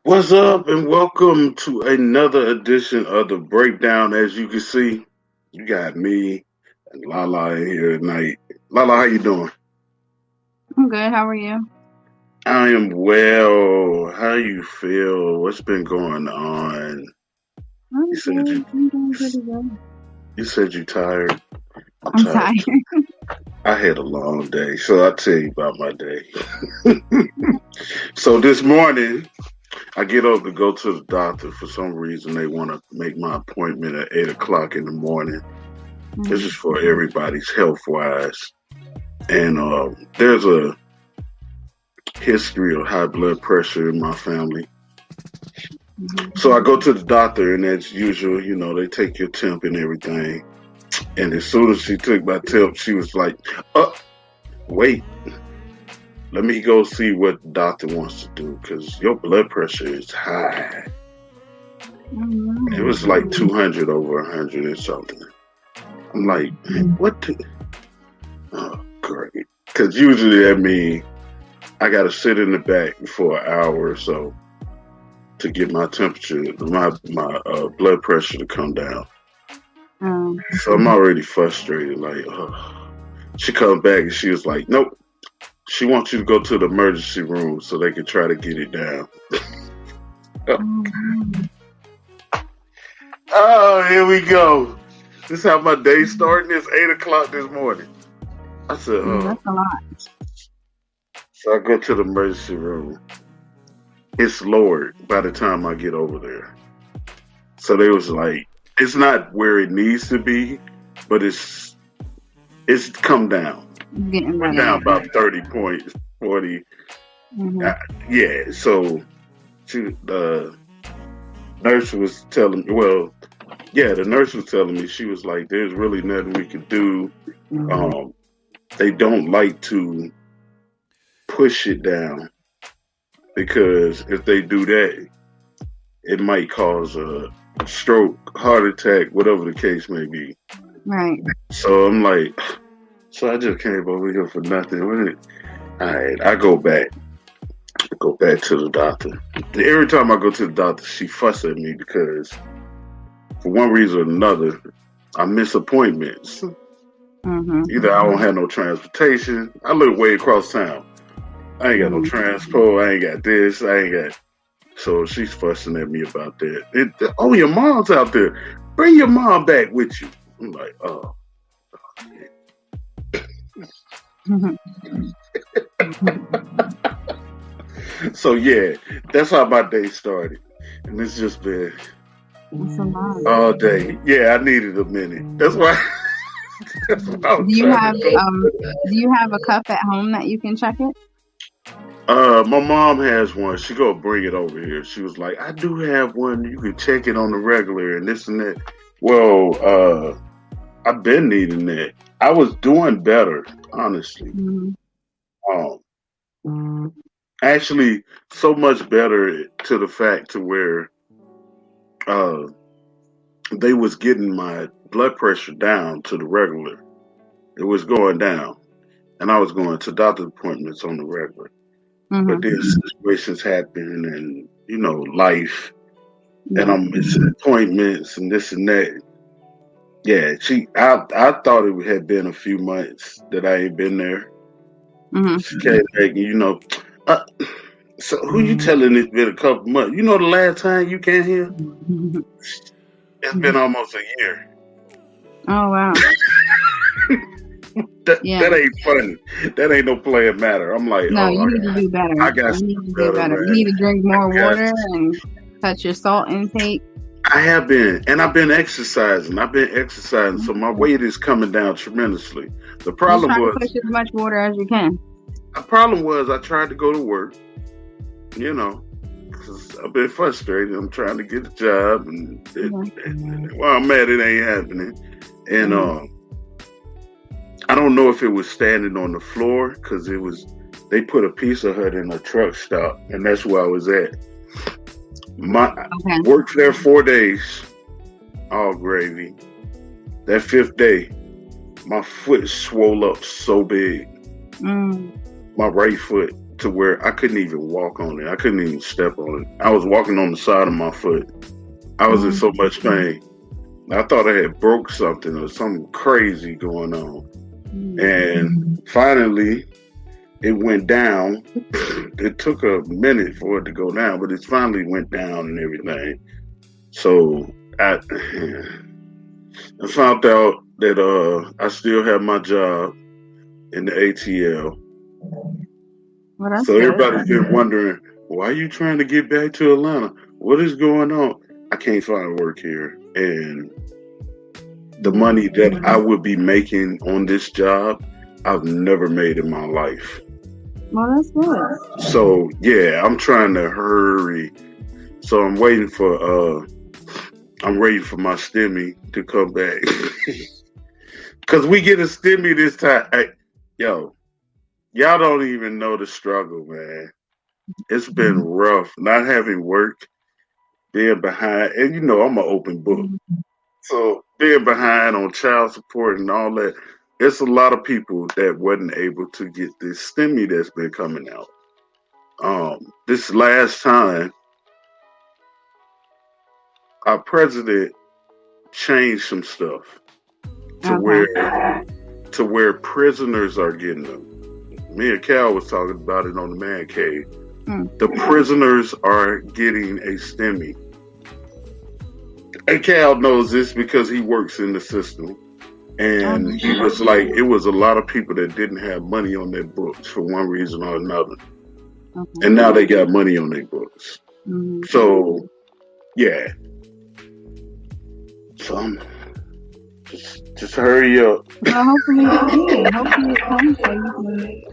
What's up, and welcome to another edition of the Breakdown. As you can see, you got me and Lala in here tonight. Lala, how you doing? I'm good. How are you? I am well. How you feel? What's been going on? You I'm said you good. I'm doing pretty good. you said you tired. I'm I'm tired tired. too. I had a long day, so I'll tell you about my day. So this morning, I get up to go to the doctor. For some reason, they want to make my appointment at 8 o'clock in the morning. This is Mhm. for everybody's health wise. And there's a history of high blood pressure in my family. So I go to the doctor, and as usual, they take your temp and everything. And as soon as she took my temp, she was like, wait, let me go see what the doctor wants to do because your blood pressure is high. It Mhm. was like 200 over 100 or something. I'm like, what? Oh, great. Because usually that means I got to sit in the back for an hour or so to get my temperature, my blood pressure to come down. Um, So I'm already frustrated. Like, she comes back and she was like, "Nope." She wants you to go to the emergency room so they can try to get it down. mhm. Oh, here we go. This is how my day starting. It's 8 o'clock this morning. I said, That's a lot. So I go to the emergency room. It's lowered by the time I get over there. So they was like, it's not where it needs to be, but it's come down. It's getting Went better. down about 30 points, 40. Hmm. Uh, yeah, so the nurse was telling me, the nurse was telling me, she was like, there's really nothing we can do. Um, they don't like to push it down because if they do that, it might cause a stroke, heart attack, whatever the case may be. Right. So I'm like, so I just came over here for nothing. All right, I go back to the doctor. Every time I go to the doctor, she fuss at me because for one reason or another, I miss appointments. Hmm. Either I don't have no transportation. I live way across town. I ain't got no Hmm. transport. I ain't got this. I ain't got. So she's fussing at me about that. Oh, your mom's out there. Bring your mom back with you. I'm like, oh. So yeah, that's how my day started, and it's just been That's a lot. all day. Yeah, I needed a minute. That's why. That's what I Do was you trying to have go. do you have a cup at home that you can check it? My mom has one. She gonna bring it over here. She was like, I do have one. You can check it on the regular and this and that. Well, I've been needing that. I was doing better, honestly. Hmm. Um, actually, so much better to the fact to where uh they was getting my blood pressure down to the regular. It was going down, and I was going to doctor appointments on the regular. But Hmm. then situations happen, and life, and Yeah. I'm missing appointments and this and that. Yeah, I thought it had been a few months that I ain't been there. Hmm. She came back, and uh, so who you telling it's been a couple months? You know the last time you came here? It's been almost a year. Oh wow. That Yeah. ain't funny. That ain't no playing matter. I'm like, No, oh, you need to do better. I got You need to something do better, better. You man. need to drink more I got water and cut your salt intake. I have been, and I've been exercising. So my weight is coming down tremendously. The Just problem try to was, push as much water as you can. I tried to go to work, you know, because I've been frustrated. I'm trying to get a job, and while I'm at it, ain't happening. And Hmm. I don't know if it was standing on the floor because they put a Pizza Hut in a truck stop, and that's where I was at. My Okay. worked there 4 days, all gravy. That fifth day, my foot swole up so big, Mm. my right foot. to where I couldn't even walk on it. I couldn't even step on it. I was walking on the side of my foot. I was in so much pain. I thought I had broke something or something crazy going on. And finally, it went down. It took a minute for it to go down, but it finally went down and everything. So I found out that I still have my job in the ATL. Well, so everybody's been wondering, why are you trying to get back to Atlanta? What is going on? I can't find work here. And the money that I would be making on this job, I've never made in my life. Well, that's good. So yeah, I'm trying to hurry. So I'm waiting for my STEMI to come back. Cause we get a STEMI this time. Hey, y'all don't even know the struggle, man. It's been rough not having work, being behind, and I'm an open book. So being behind on child support and all that, it's a lot of people that wasn't able to get this STEMI that's been coming out. This last time, our president changed some stuff to where prisoners are getting them. Me and Cal was talking about it on the Man Cave. The prisoners are getting a STEMI. And Cal knows this because he works in the system. And he was like, it was a lot of people that didn't have money on their books for one reason or another. And now they got money on their books. So, yeah. So I'm just hurry up. Well, hopefully it comes so you can...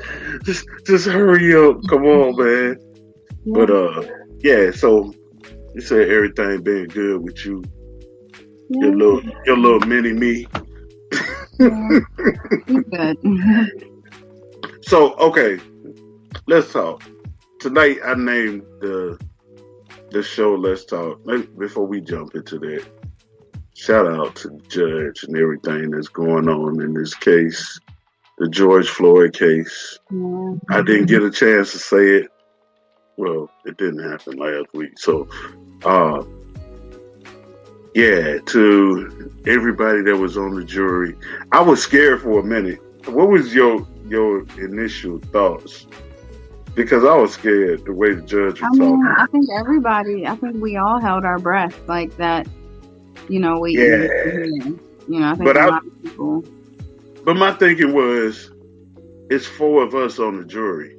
Just hurry up. Come on, man. Yeah. But yeah, so you said everything been good with you. Yeah. Your little mini me. Yeah, he's good. So, okay, let's talk. Tonight I named the show Let's Talk. Before we jump into that, shout out to the judge and everything that's going on in this case, the George Floyd case. Yeah. I didn't get a chance to say it. Well, it didn't happen last week. So, yeah, to everybody that was on the jury, I was scared for a minute. What was your initial thoughts? Because I was scared the way the judge was talking. I think we all held our breath like that. I think a lot of people. But my thinking was, it's 4 of us on the jury.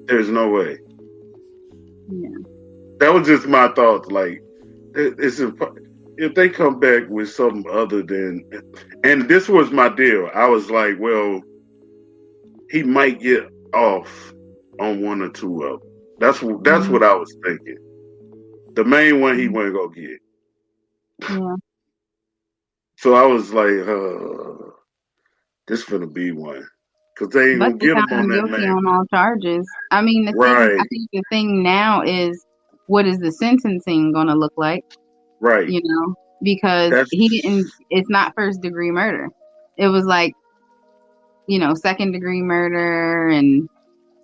There's no way. Yeah. That was just my thoughts. Like, if they come back with something other than, and this was my deal. I was like, well, he might get off on 1 or 2 of them. That's what I was thinking. The main one he wasn't gonna get. Yeah. So I was like, this finna be one. Because they ain't gonna get him on that man. On all charges. I mean, I think the thing now is, what is the sentencing gonna look like? Right. Because it's not first degree murder. It was like, second degree murder and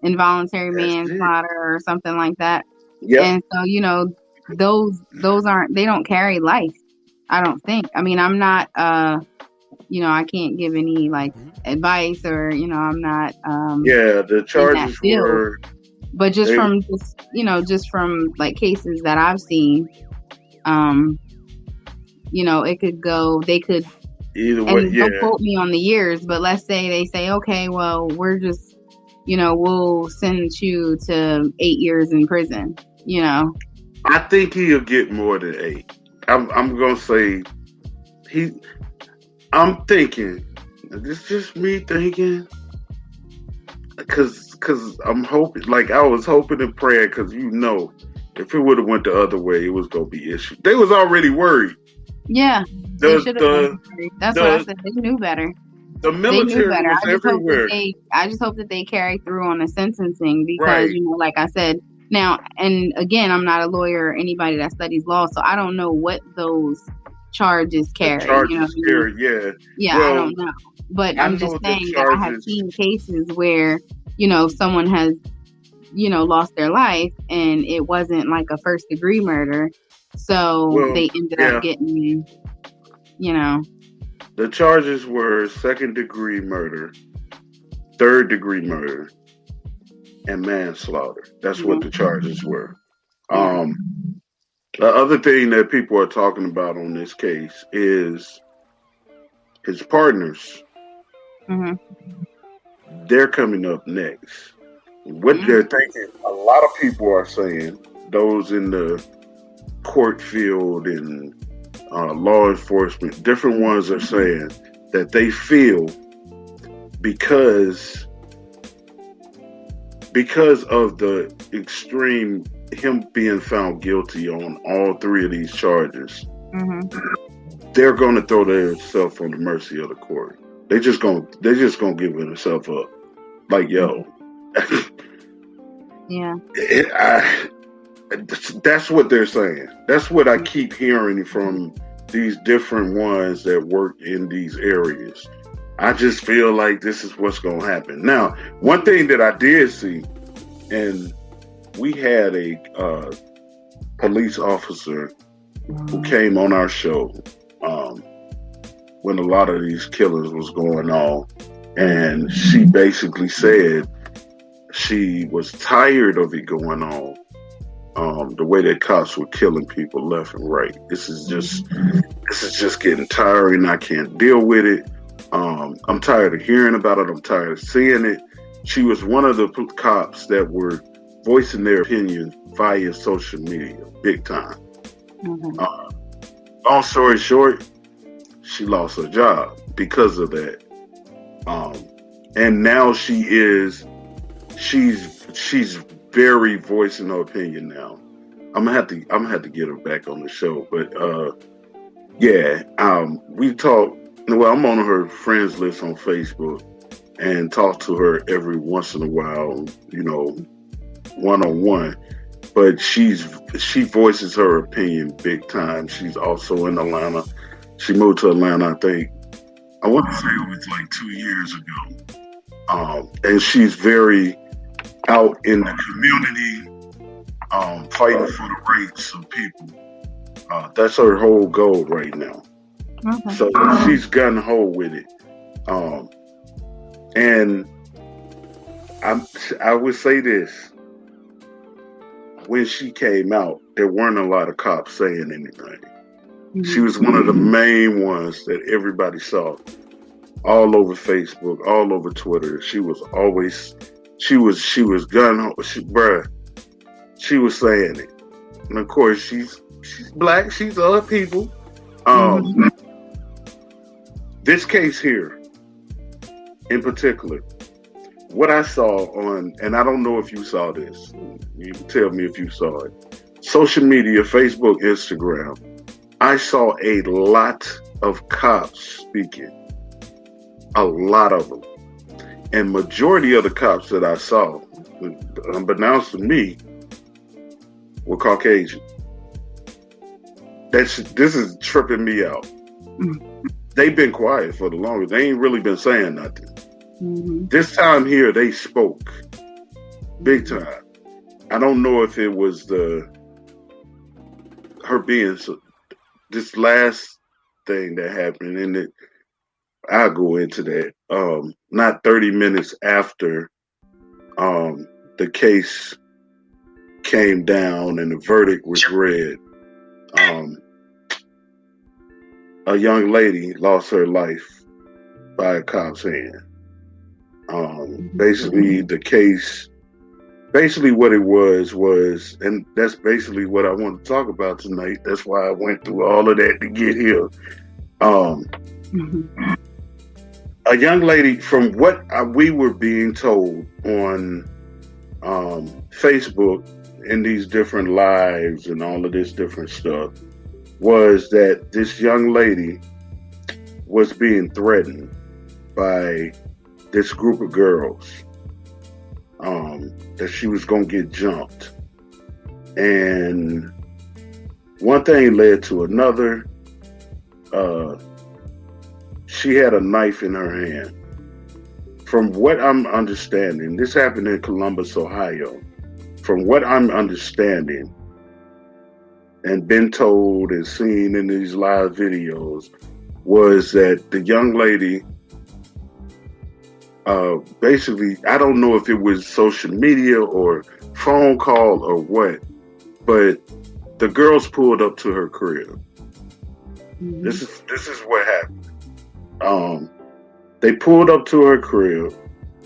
involuntary manslaughter or something like that. Yeah. And so, those they don't carry life. I don't think. I mean, I'm not, I can't give any advice or, I'm not. The charges were. But just from cases that I've seen, it could go. They could. Either way, don't quote me on the years, but let's say they say, okay, well, we're just, we'll send you to 8 years in prison. I think he'll get more than 8. I'm gonna say I'm thinking. It's just me thinking, because I'm hoping. I was hoping and praying, because if it would have went the other way, it was gonna be issue. They was already worried. Yeah, they should have. That's what I said. They knew better. The military was everywhere. I just hope that they carry through on the sentencing, because like I said. Now, and again, I'm not a lawyer or anybody that studies law, so I don't know what those charges carry. Carry, yeah. Yeah, well, I don't know. But I'm just saying that I have seen cases where, someone has, lost their life and it wasn't like a first degree murder. So they ended up getting, The charges were second degree murder, third degree murder, and manslaughter. That's what the charges were. The other thing that people are talking about on this case is his partners. They're coming up next. What they're thinking, a lot of people are saying, those in the court field and law enforcement, different ones are saying that they feel because of the extreme, him being found guilty on all three of these charges, they're going to throw themselves on the mercy of the court. They're just gonna give themselves up. Like, yo. Yeah. That's what they're saying. That's what I keep hearing from these different ones that work in these areas. I just feel like this is what's going to happen. Now, one thing that I did see, and we had a police officer who came on our show when a lot of these killings was going on, and she basically said she was tired of it going on. The way that cops were killing people left and right. This is just getting tiring. I can't deal with it. I'm tired of hearing about it. I'm tired of seeing it. She was one of the cops that were voicing their opinion via social media, big time. Long story short, she lost her job because of that. And now she's very voicing her opinion now. I'm gonna have to get her back on the show. But we talk. Well, I'm on her friends list on Facebook and talk to her every once in a while, one-on-one. But she voices her opinion big time. She's also in Atlanta. She moved to Atlanta, I want to say it was like 2 years ago. And she's very out in the community, fighting for the rights of people. That's her whole goal right now. Okay. So she's gun ho with it. And I would say this. When she came out, there weren't a lot of cops saying anything. She was one of the main ones that everybody saw all over Facebook, all over Twitter. She was gun ho. She was saying it. And of course, she's black. She's other people. This case here, in particular, what I saw and I don't know if you saw this. You can tell me if you saw it. Social media, Facebook, Instagram. I saw a lot of cops speaking. A lot of them. And majority of the cops that I saw, unbeknownst to me, were Caucasian. This is tripping me out. They've been quiet for the longest. They ain't really been saying nothing. This time here, they spoke big time. I don't know if it was her being this last thing that happened, and I'll go into that. Not 30 minutes after the case came down and the verdict was read, a young lady lost her life by a cop's hand. Basically, the case, what it was, and that's basically what I want to talk about tonight. That's why I went through all of that to get here. A young lady, from what we were being told on Facebook in these different lives and all of this different stuff, was that this young lady was being threatened by this group of girls, that she was going to get jumped. And one thing led to another. She had a knife in her hand. from what I'm understanding, this happened in Columbus, Ohio. From what I'm understanding and been told and seen in these live videos was that the young lady, basically, I don't know if it was social media or phone call or what, but the girls pulled up to her crib. Mm-hmm. This is what happened. They pulled up to her crib,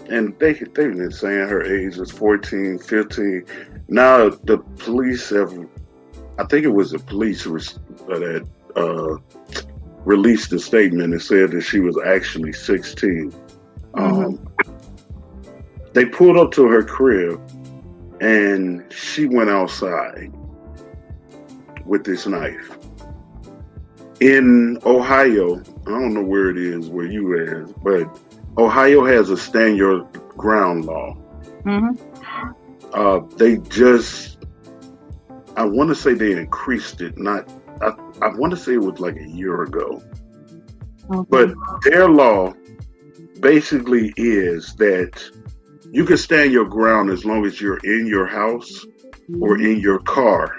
and they've been saying her age was 14, 15. Now the police have, I think it was the police that released a statement and said that she was actually 16. They pulled up to her crib, and she went outside with this knife. In Ohio, I don't know where it is, where you is, but Ohio has a stand your ground law. They just, I want to say they increased it. I want to say it was like a year ago. Okay. But their law basically is that you can stand your ground as long as you're in your house or in your car.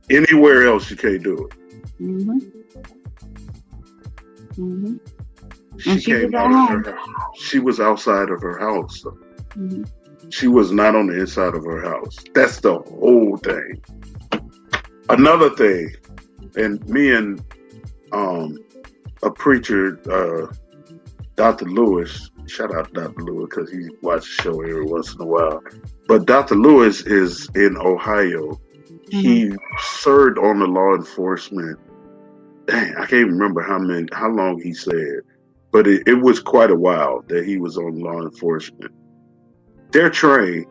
Anywhere else, you can't do it. She came out of her house. She was outside of her house. She was not on the inside of her house. That's the whole thing. Another thing, and me and a preacher, Dr. Lewis, shout out to Dr. Lewis because he watches the show every once in a while. But Dr. Lewis is in Ohio. He served on the law enforcement. Dang, I can't remember how long he said, but it was quite a while that he was on law enforcement. They're trained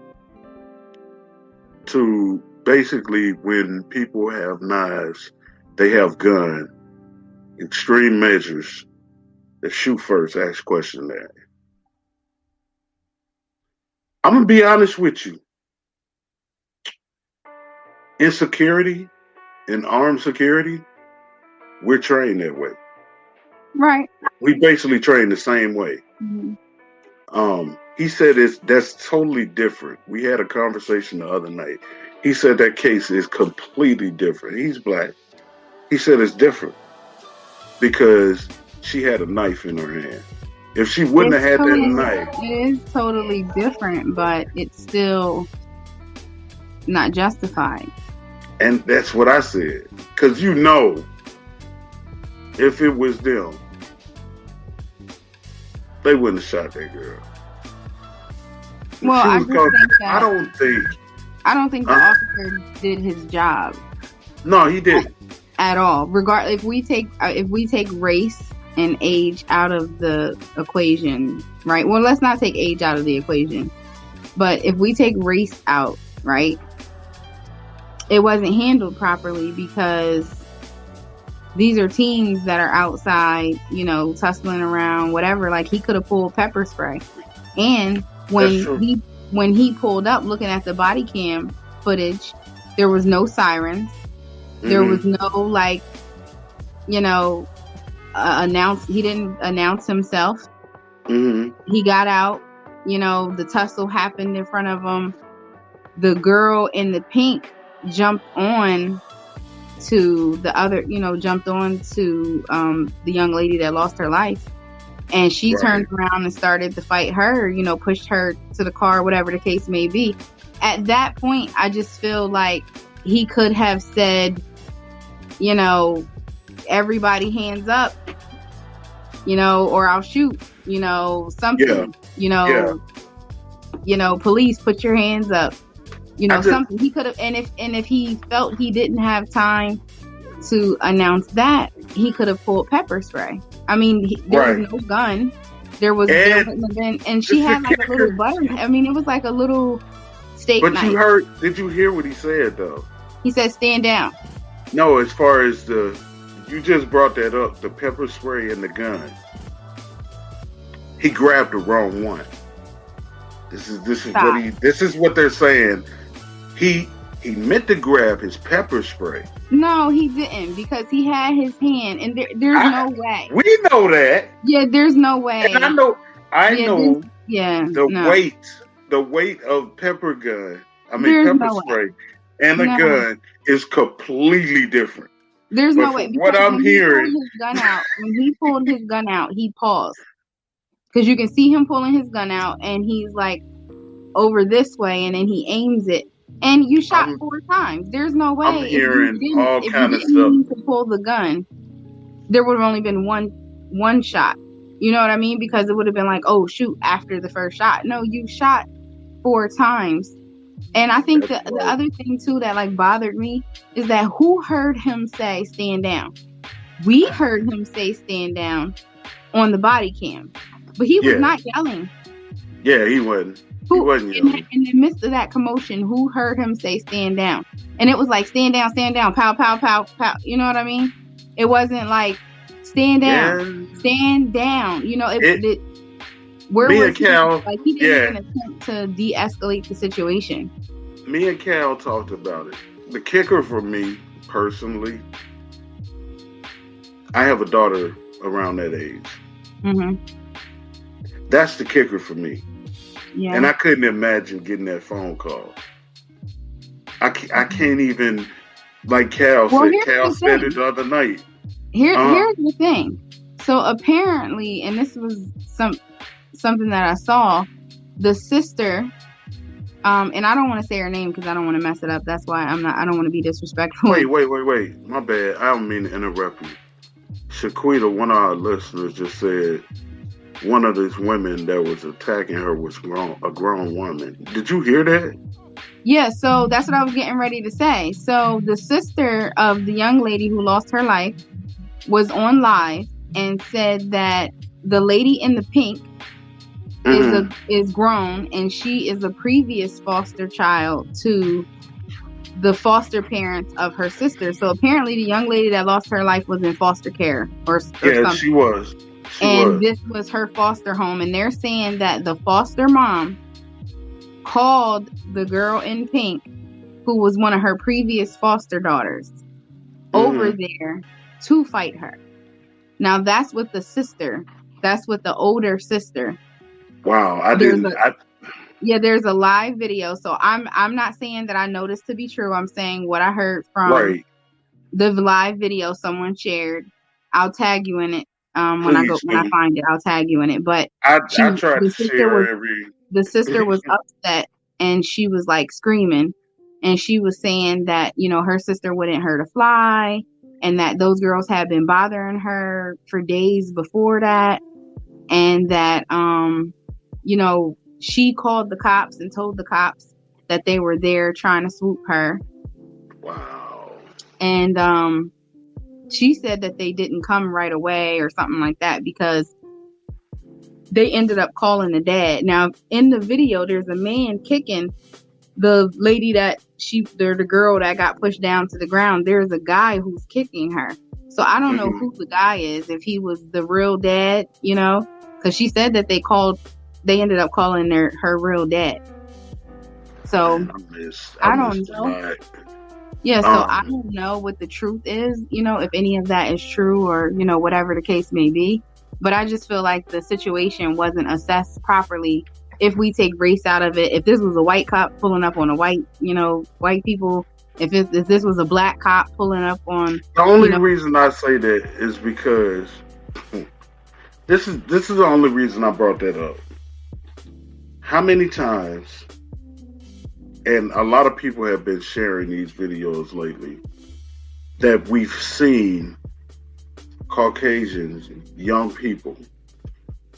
to basically, when people have knives, they have gun, extreme measures, they shoot first, ask questions later. I'm going to be honest with you. In security, in armed security, we're trained that way. Right. We basically train the same way. He said that's totally different. We had a conversation the other night. He said that case is completely different. He's black. He said it's different because she had a knife in her hand. If she wouldn't have had that knife. It is totally different, but it's still not justified. And that's what I said. Because if it was them, they wouldn't have shot that girl. Well, I don't think the officer did his job. No, he didn't at all. Regardless, if we take race and age out of the equation, right? Well, let's not take age out of the equation, but if we take race out, right? It wasn't handled properly because these are teens that are outside, tussling around, whatever. Like, he could have pulled pepper spray. And when he pulled up, looking at the body cam footage, there was no sirens. There was no, he didn't announce himself. He got out, the tussle happened in front of him. The girl in the pink jumped on to the other, jumped on to the young lady that lost her life. And she turned around and started to fight her, pushed her to the car, whatever the case may be. At that point, I just feel like he could have said, everybody hands up, or I'll shoot, something, police, put your hands up. Something he could have, and if he felt he didn't have time to announce that, he could have pulled pepper spray. I mean, there was no gun. There wouldn't have been, and she had like a little butter. I mean, it was like a little steak knife. Did you hear what he said though? He said, "Stand down." No, as far as you just brought that up, the pepper spray and the gun. He grabbed the wrong one. This is what they're saying. He meant to grab his pepper spray. No, he didn't, because he had his hand, and there's no way. We know that. Yeah, there's no way. And I know, I know the weight of pepper no spray and a gun is completely different. There's but no way. What I'm hearing, when he pulled his gun out, he paused because you can see him pulling his gun out, and he's like over this way, and then he aims it, and you shot 4 times. There's no way. I'm hearing all kind of stuff. Need to pull the gun, there would have only been one shot. You know what I mean? Because it would have been like, oh shoot, after the first shot. No, you shot 4 times. And I think the other thing too that like bothered me is that who heard him say stand down? We heard him say stand down on the body cam, but he was not yelling. Yeah, he wasn't. He wasn't yelling. In the midst of that commotion, who heard him say stand down? And it was like stand down, pow, pow, pow, pow. You know what I mean? It wasn't like stand down, stand down. You know, where me was and Cal, like he didn't even attempt to de-escalate the situation. Me and Cal talked about it. The kicker for me personally, I have a daughter around that age. Mm-hmm. That's the kicker for me. Yeah. And I couldn't imagine getting that phone call. I can't even, like Cal said. Cal said it the other night. Here's the thing. So apparently, and this was something that I saw, the sister, and I don't want to say her name because I don't want to mess it up. That's why I don't want to be disrespectful. Wait. My bad. I don't mean to interrupt you. Shaquita, one of our listeners, just said one of these women that was attacking her was a grown woman. Did you hear that? Yeah, so that's what I was getting ready to say. So the sister of the young lady who lost her life was on live and said that the lady in the pink is grown, and she is a previous foster child to the foster parents of her sister. So apparently the young lady that lost her life was in foster care or something. She was. This was her foster home, and they're saying that the foster mom called the girl in pink, who was one of her previous foster daughters, over there to fight her. Now that's with the sister. That's with the older sister. Wow, there's a live video. So I'm not saying that I know this to be true. I'm saying what I heard from the live video someone shared. I'll tag you in it when I find it. I'll tag you in it. But I tried to share the sister was upset, and she was like screaming, and she was saying that, you know, her sister wouldn't hurt a fly, and that those girls had been bothering her for days before that, and that you know, she called the cops and told the cops that they were there trying to swoop her. Wow. And she said that they didn't come right away or something like that because they ended up calling the dad. Now, in the video, there's a man kicking the lady the girl that got pushed down to the ground. There's a guy who's kicking her. So I don't know who the guy is, if he was the real dad, you know, because she said that they ended up calling her real dad. So I don't know. Yeah, so I don't know what the truth is, you know, if any of that is true or, you know, whatever the case may be. But I just feel like the situation wasn't assessed properly. If we take race out of it, if this was a white cop pulling up on white people, if this was a black cop pulling up on... The only reason I say that is because this is the only reason I brought that up. How many times, and a lot of people have been sharing these videos lately, that we've seen Caucasians, young people,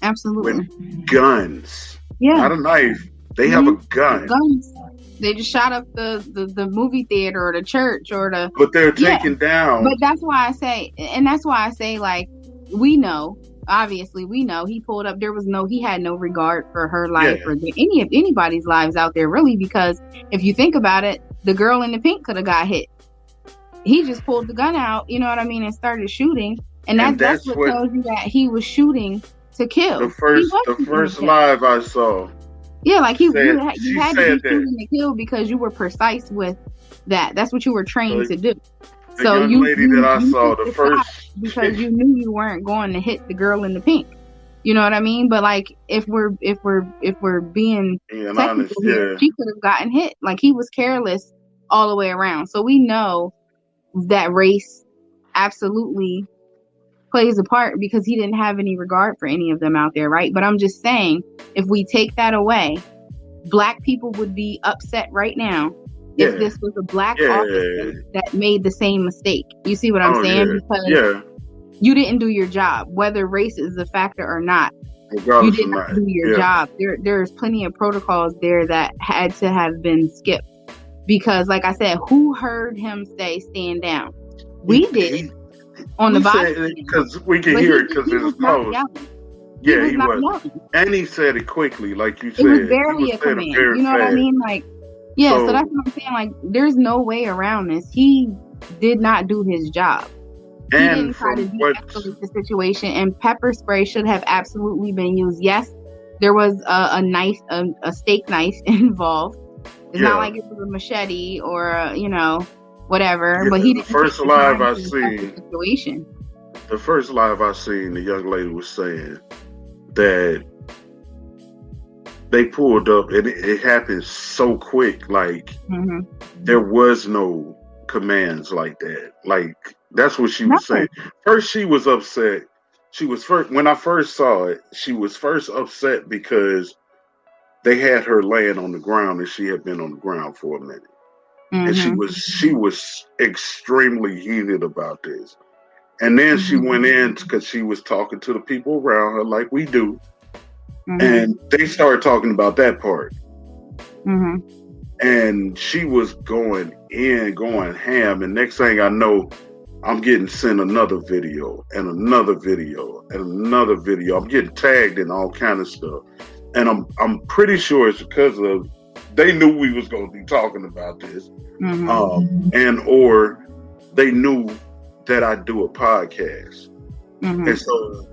absolutely, with guns, not a knife. They have a gun. Guns. They just shot up the movie theater or the church or the. But they're taken down. But that's why I say, like, we know. Obviously, we know he pulled up. He had no regard for her life or anybody's lives out there, really, because if you think about it, the girl in the pink could have got hit. He just pulled the gun out, you know what I mean, and started shooting. And that's what tells you that he was shooting to kill. The first live I saw. Yeah, like you had to be shooting to kill because you were precise with that. That's what you were trained to do. The young lady that I saw, the first, because you knew you weren't going to hit the girl in the pink. You know what I mean? But like, if we're being technical here, she could have gotten hit. Like, he was careless all the way around. So we know that race absolutely plays a part because he didn't have any regard for any of them out there, right? But I'm just saying, if we take that away, Black people would be upset right now if this was a Black officer that made the same mistake. You see what I'm saying? Because you didn't do your job, whether race is a factor or not. You did not do your job. There's plenty of protocols there that had to have been skipped because, like I said, who heard him say stand down? We did on the body because we can hear it because it's close. Yeah, he was, and he said it quickly, like you said. It was barely a command. You know what I mean? Like, so that's what I'm saying. Like, there's no way around this. He did not do his job. He didn't try to de-escalate the situation, and pepper spray should have absolutely been used. Yes, there was a knife, a steak knife involved. It's not like it was a machete or whatever. But he didn't. The first live I seen, the young lady was saying that they pulled up, and it happened so quick. Like there was no commands like that. Like. That's what she was saying. First, she was upset. When I first saw it, she was first upset because they had her laying on the ground and she had been on the ground for a minute. And she was extremely heated about this. And then she went in because she was talking to the people around her like we do. And they started talking about that part. And she was going ham. And next thing I know, I'm getting sent another video and another video and another video. I'm getting tagged in all kind of stuff. And I'm pretty sure it's because of they knew we was going to be talking about this. And or they knew that I do a podcast. And so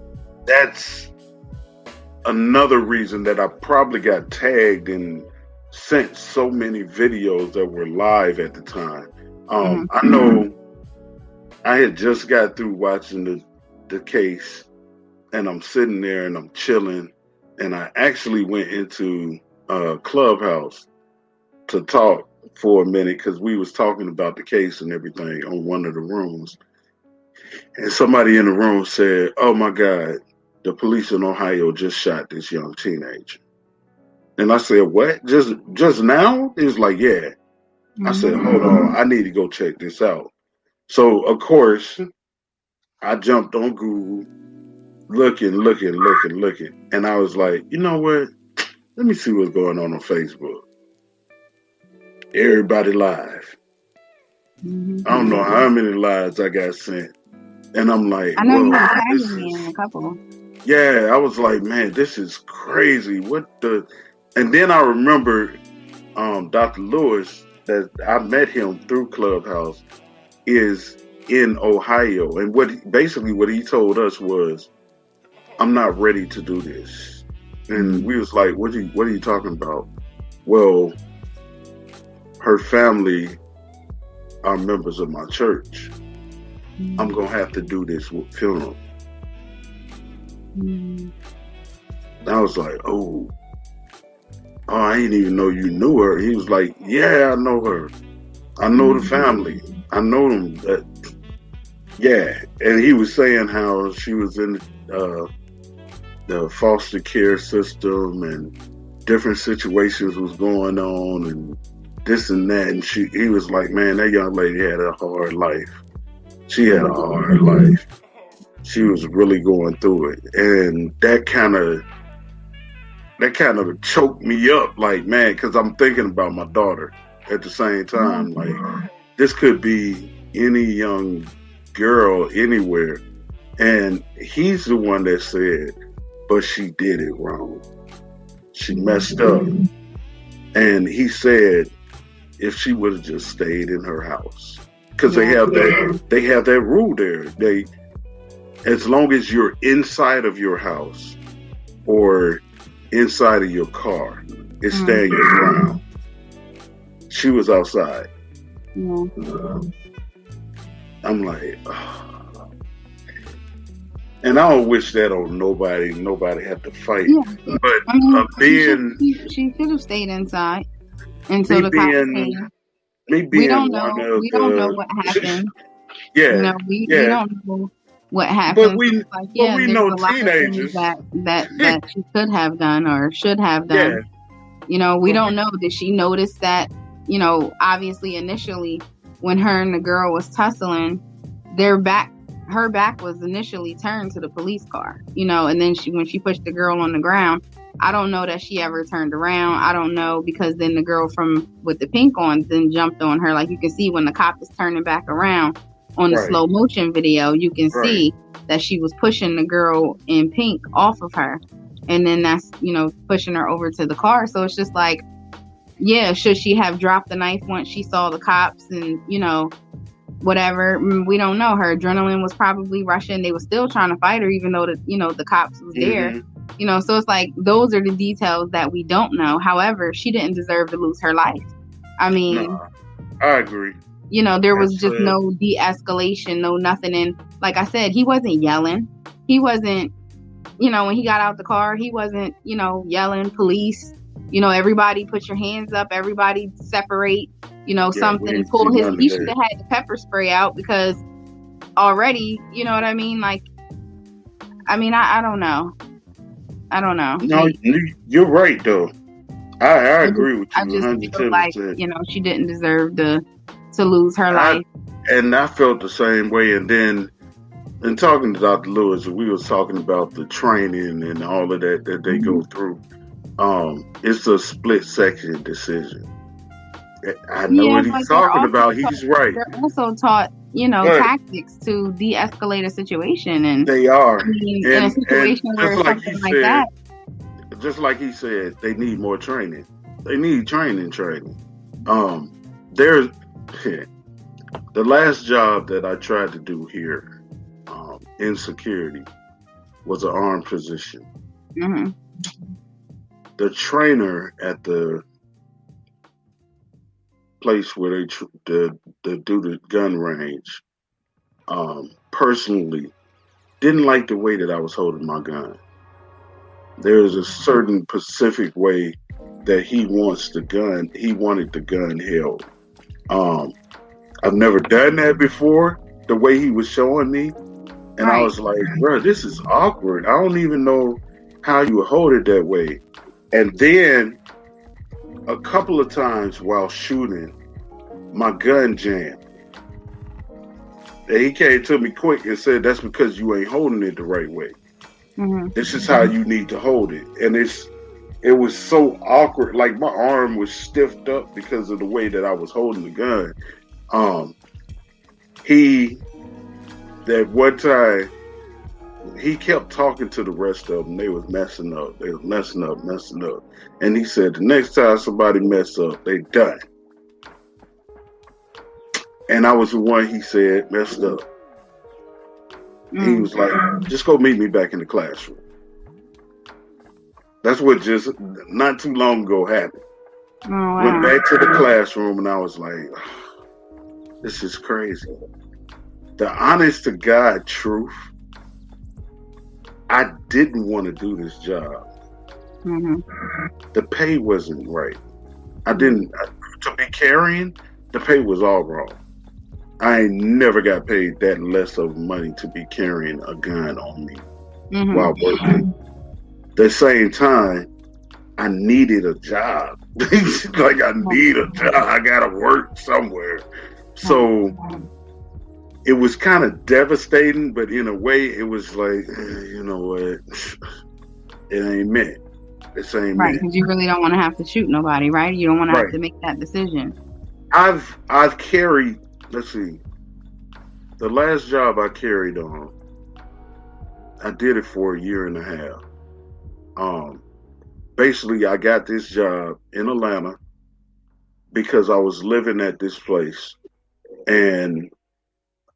that's another reason that I probably got tagged and sent so many videos that were live at the time. I know I had just got through watching the case, and I'm sitting there and I'm chilling, and I actually went into Clubhouse to talk for a minute because we was talking about the case and everything on one of the rooms. And somebody in the room said, "Oh my God, the police in Ohio just shot this young teenager." And I said, "What? Just now?" He was like, "Yeah." I said, "Hold on, I need to go check this out." So, of course, I jumped on Google, looking. And I was like, you know what? Let me see what's going on Facebook. Everybody live. I don't know how many lives I got sent. And I'm like, I know you were tagging me in a couple. Yeah, I was like, man, this is crazy. And then I remember Dr. Lewis, that I met him through Clubhouse, is in Ohio, and what he told us was, "I'm not ready to do this." And we was like, "What are you talking about?" Well, her family are members of my church. I'm gonna have to do this funeral. And I was like, oh, I didn't even know you knew her. He was like, "Yeah, I know her. I know the family. I know them." And he was saying how she was in the foster care system and different situations was going on and this and that. And he was like, "Man, that young lady had a hard life. She had a hard life. She was really going through it." And that kind of choked me up, like, man, because I'm thinking about my daughter at the same time. Like, this could be any young girl anywhere. And he's the one that said, "But she did it wrong. She messed up." And he said, if she would have just stayed in her house, because they have that rule there. As long as you're inside of your house or inside of your car, it's stand your ground. She was outside. I'm like, oh. And I don't wish that on nobody. Nobody had to fight. Yeah. But I mean, being she should have stayed inside until the cops came. We don't know. We don't know what happened. Yeah. You know, we don't know what happened. But we there's know a lot teenagers of things that she could have done or should have done. Yeah. You know, we don't know. Did she notice that? You know, obviously initially when her and the girl was tussling, her back was initially turned to the police car. You know, and then when she pushed the girl on the ground, I don't know that she ever turned around. I don't know, because then the girl with the pink on then jumped on her. Like you can see when the cop is turning back around on the slow motion video, you can see that she was pushing the girl in pink off of her. And then that's, you know, pushing her over to the car. So it's just like, yeah, should she have dropped the knife once she saw the cops and, you know, whatever? We don't know. Her adrenaline was probably rushing. They were still trying to fight her, even though the cops was there. You know, so it's like those are the details that we don't know. However, she didn't deserve to lose her life. I mean, no, I agree. You know, there was just no de-escalation, no nothing. And like I said, he wasn't yelling. He wasn't, you know, when he got out the car, he wasn't, you know, yelling police. You know, everybody put your hands up. Everybody separate. You know, something. Pull his. He should have had the pepper spray out because already, you know what I mean? Like, I mean, I don't know. I don't know. No, you're right though. I agree with you. I just feel like, you know, she didn't deserve to lose her life. And I felt the same way. And then, in talking to Dr. Lewis, we was talking about the training and all of that they go through. It's a split-second decision. I know what he's talking about. He's right. They're also taught, you know, tactics to de-escalate a situation, and they are. I mean, in a situation where something like that. Just like he said, they need more training. They need training. There's the last job that I tried to do here in security was an armed position. Mm-hmm. The trainer at the place where they do the gun range, personally, didn't like the way that I was holding my gun. There's a certain specific way that he wants the gun. He wanted the gun held. I've never done that before, the way he was showing me. And I was like, bro, this is awkward. I don't even know how you would hold it that way. And then a couple of times while shooting, my gun jammed. And he came to me quick and said, that's because you ain't holding it the right way. Mm-hmm. This is how you need to hold it. And it was so awkward. Like my arm was stiffed up because of the way that I was holding the gun. That one time, he kept talking to the rest of them. They was messing up. And he said, the next time somebody mess up, they done. And I was the one he said messed up. He was like, just go meet me back in the classroom. That's what just not too long ago happened. Oh, wow. Went back to the classroom and I was like, this is crazy. The honest to God truth, I didn't want to do this job. Mm-hmm. The pay wasn't right. To be carrying, the pay was all wrong. I ain't never got paid that less of money to be carrying a gun on me while working. The same time, I needed a job. Like I need a job. I gotta work somewhere. So it was kind of devastating, but in a way, it was like, you know what? It ain't meant. This ain't right, because you really don't want to have to shoot nobody, right? You don't want to have to make that decision. I've carried. Let's see. The last job I carried on, I did it for a year and a half. Basically, I got this job in Atlanta because I was living at this place, and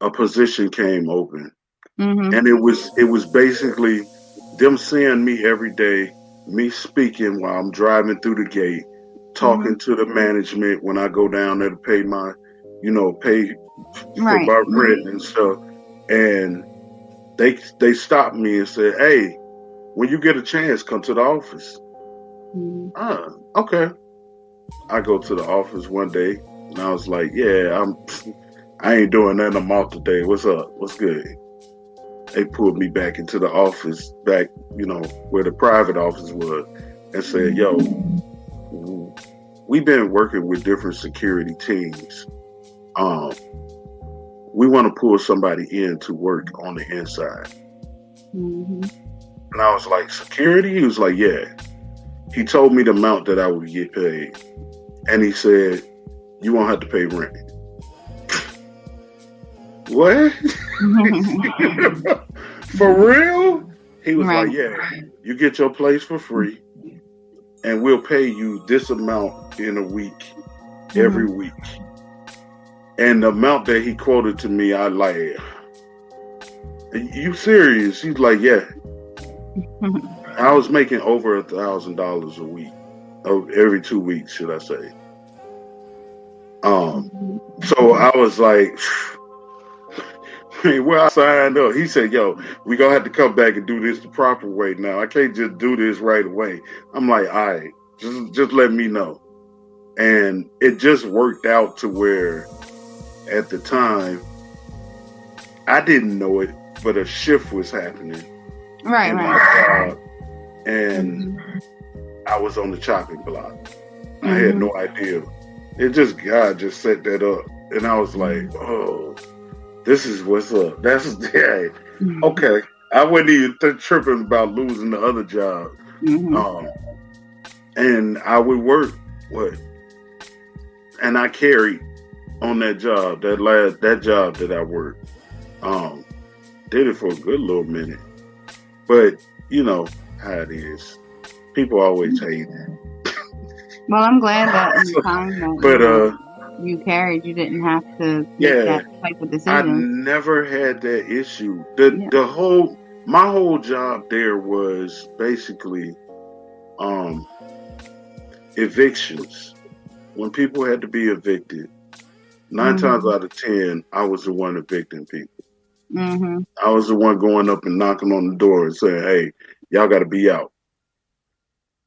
a position came open, and it was basically them seeing me every day, me speaking while I'm driving through the gate, talking to the management when I go down there to pay my, pay for my rent and stuff. And they stopped me and said, "Hey, when you get a chance, come to the office." Okay. I go to the office one day and I was like, "Yeah, I ain't doing nothing. I'm off today. What's up? What's good?" They pulled me back into the office, back, where the private office was, and said, "Yo, we've been working with different security teams. We want to pull somebody in to work on the inside." And I was like, "Security?" He was like, "Yeah." He told me the amount that I would get paid. And he said, "You won't have to pay rent." What? For real? He was like, "Yeah, you get your place for free, and we'll pay you this amount in a week, every week." And the amount that he quoted to me, I like, "You serious?" He's like, "Yeah." I was making over $1,000 a week, every 2 weeks, should I say. So I was like, well, I signed up. He said, "Yo, we gonna have to come back and do this the proper way now. I can't just do this right away." I'm like, "All right, just let me know." And it just worked out to where at the time I didn't know it, but a shift was happening. Right. And I was on the chopping block. I had no idea. God just set that up. And I was like, "Oh, this is what's up." That's okay. I wasn't even tripping about losing the other job. And I would work and I carried on that job, that job that I worked. Did it for a good little minute. But you know how it is. People always hate it. Well, I'm glad that in the time that you carried, you didn't have to make that type of decision. I never had that issue. My whole job there was basically evictions. When people had to be evicted, 9 times out of 10, I was the one evicting people. I was the one going up and knocking on the door and saying, "Hey, y'all got to be out."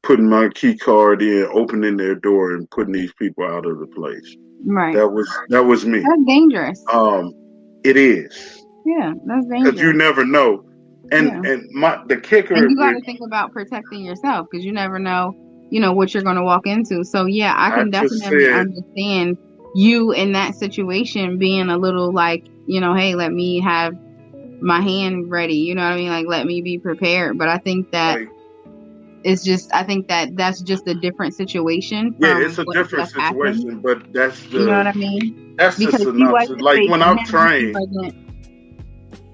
Putting my key card in, opening their door, and putting these people out of the place. Right. That was me. That's dangerous. It is. Yeah, that's dangerous. Because you never know. And the kicker. And you got to think about protecting yourself because you never know, what you're going to walk into. So yeah, I can definitely understand you in that situation being a little like, hey, let me have my hand ready. You know what I mean? Like, let me be prepared. But I think that I think that that's just a different situation. Yeah, it's a different situation, but that's you know what I mean? That's the synopsis. Like when I'm trained.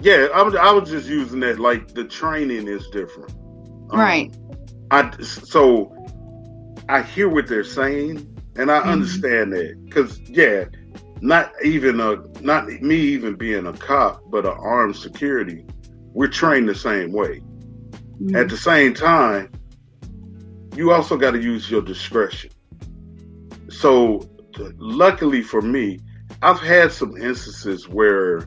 Yeah, I was just using that. Like the training is different. Right. So I hear what they're saying, and I understand that because not me even being a cop, but an armed security, we're trained the same way. At the same time, you also got to use your discretion. So luckily for me, I've had some instances where